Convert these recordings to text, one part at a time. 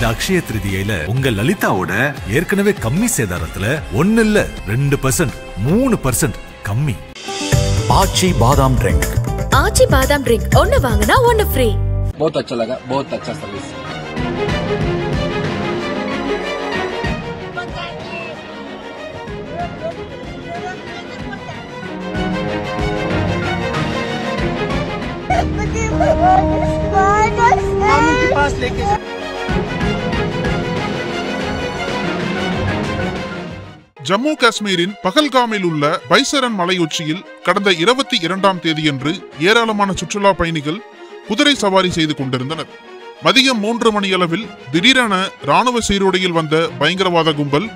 இந்த அக்ஷய திருதியில உங்க லலிதாவோட ஏற்கனவே கம்மி சேதாரத்துல 1 இல்ல 2%, 3% கம்மி. ஆச்சி பாதாம் ட்ரிங்க். ஆச்சி பாதாம் ட்ரிங்க் ஒன்னு வாங்கினா ஒன்னு ஃப்ரீ. बहुत अच्छा लगा, बहुत अच्छा सर्विस. पास लेके ஜம்மு காஷ்மீரின் பகல்காமில் உள்ள பைசரன் மலையுச்சியில் கடந்த 22ஆம் தேதியன்று ஏராளமான சுற்றுலா பயணிகள் குதிரை சவாரி செய்து கொண்டிருந்தனர். மதியம் 3 மணியளவில் திடீரென ராணுவ சீருடையில் வந்த பயங்கரவாத கும்பல்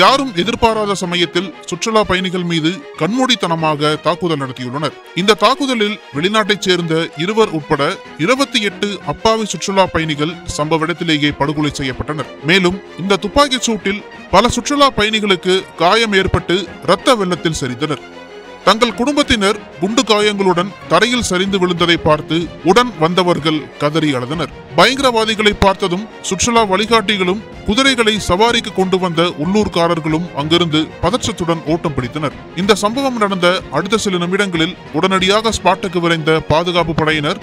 யாரும் எதிர்பாராத சமயத்தில் சுற்றுலா பயணிகள் மீது கண்மூடித்தனமாக தாக்குதல் நடத்தியுள்ளனர். இந்த தாக்குதலில் வெளிநாட்டைச் சேர்ந்த 2 உட்பட 28 அப்பாவி சுற்றுலா பயணிகள் சம்பவ இடத்திலேயே படுகொலை செய்யப்பட்டனர். மேலும் இந்த துப்பாக்கிச் சூட்டில் பல சுற்றுலா பயணிகளுக்கு காயம் ஏற்பட்டு இரத்த வெள்ளத்தில் சரிந்தனர். தங்கள் குடும்பத்தினர் குண்டு காயங்களுடன் தரையில் சரிந்து விழுந்ததை பார்த்து உடன் வந்தவர்கள் கதறி அழுதனர். பயங்கரவாதிகளை பார்த்ததும் சுற்றுலா வழிகாட்டிகளும் குதிரைகளை சவாரிக்கு கொண்டு வந்த உள்ளூர்காரர்களும் அங்கிருந்து பதற்றத்துடன் ஓட்டம் பிடித்தனர். இந்த சம்பவம் நடந்த அடுத்த சில நிமிடங்களில் உடனடியாக ஸ்பாட்டுக்கு விரைந்த பாதுகாப்பு படையினர்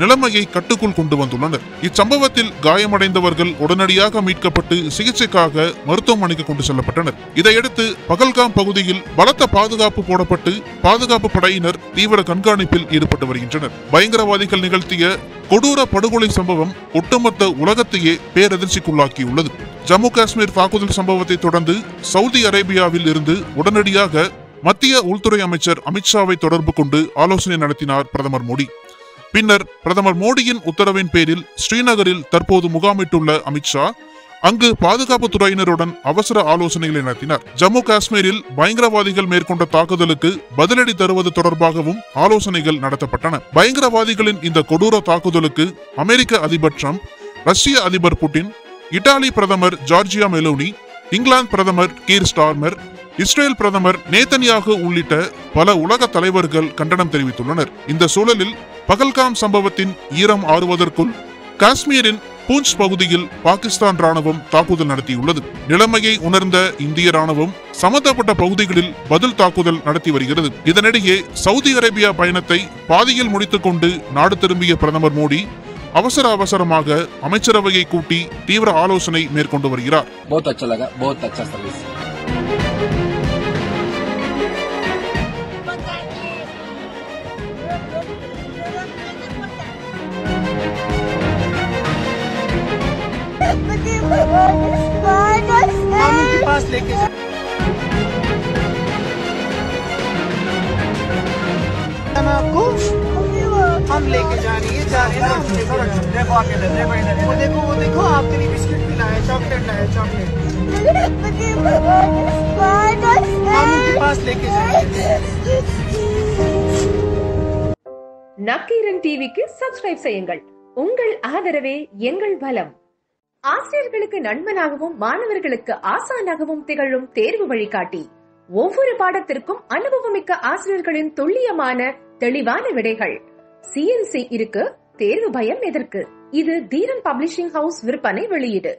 நிலைமையை கட்டுக்குள் கொண்டு வந்துள்ளனர். இச்சம்பவத்தில் காயமடைந்தவர்கள் உடனடியாக மீட்கப்பட்டு சிகிச்சைக்காக மருத்துவமனைக்கு கொண்டு செல்லப்பட்டனர். இதையடுத்து பகல்காம் பகுதியில் பலத்த பாதுகாப்பு போடப்பட்டு பாதுகாப்பு படையினர் தீவிர கண்காணிப்பில் ஈடுபட்டு வருகின்றனர். பயங்கரவாதிகள் நிகழ்த்திய கொடூர படுகொலை சம்பவம் ஒட்டுமொத்த உலகத்தையே பேரதிர்ச்சிக்குள்ளாக்கியுள்ளது. ஜம்மு காஷ்மீர் தாக்குதல் சம்பவத்தை தொடர்ந்து சவுதி அரேபியாவில் இருந்து உடனடியாக மத்திய உள்துறை அமைச்சர் அமித்ஷாவை தொடர்பு கொண்டு ஆலோசனை நடத்தினார் பிரதமர் மோடி. பின்னர் பிரதமர் மோடியின் உத்தரவின் பேரில் ஸ்ரீநகரில் தற்போது முகாமிட்டுள்ள அமித்ஷா அங்கு பாதுகாப்பு துறையினருடன் அவசர ஆலோசனைகளை நடத்தினார். ஜம்மு காஷ்மீரில் பயங்கரவாதிகள் மேற்கொண்ட தாக்குதலுக்கு பதிலடி தருவது தொடர்பாகவும் ஆலோசனைகள் நடத்தப்பட்டன. பயங்கரவாதிகளின் இந்த கொடூர தாக்குதலுக்கு அமெரிக்க அதிபர் ட்ரம்ப், ரஷ்ய அதிபர் புட்டின், இத்தாலி பிரதமர் ஜார்ஜியா மெலோனி, இங்கிலாந்து பிரதமர் கீர் ஸ்டார்மர், இஸ்ரேல் பிரதமர் நேதன்யாகு உள்ளிட்ட பல உலக தலைவர்கள் கண்டனம் தெரிவித்துள்ளனர். இந்த சூழலில் பகல்காம் சம்பவத்தின் ஈரம் ஆறுவதற்குள் காஷ்மீரின் பூஞ்ச் பகுதியில் பாகிஸ்தான் ராணுவம் தாக்குதல் நடத்தியுள்ளது. நிலைமையை உணர்ந்த இந்திய ராணுவம் சம்பந்தப்பட்ட பகுதிகளில் பதில் தாக்குதல் நடத்தி வருகிறது. இதனிடையே சவுதி அரேபியா பயணத்தை பாதியில் முடித்துக் கொண்டு நாடு திரும்பிய பிரதமர் மோடி அவசரமாக அமைச்சரவையை கூட்டி தீவிர ஆலோசனை மேற்கொண்டு வருகிறார். पास लेके आपको हम लेके जा रही है वो देखो आपके लिए बिस्किट भी लाया, चॉकलेट लाया, चॉकलेट हम उनके पास लेके जाएंगे. நக்கீரன் டிவிக்கு சப்ஸ்கிரைப் செய்யுங்கள். உங்கள் ஆதரவே எங்கள் பலம். ஆசிரியர்களுக்கு நண்பனாகவும் மாணவர்களுக்கு ஆசானாகவும் திகழும் தேர்வு வழிகாட்டி. ஒவ்வொரு பாடத்திற்கும் அனுபவமிக்க ஆசிரியர்களின் துல்லியமான தெளிவான விடைகள். CNC இருக்கு, தேர்வு பயம் எதற்கு? இது தீரன் பப்ளிஷிங் ஹவுஸ் விற்பனை வெளியீடு.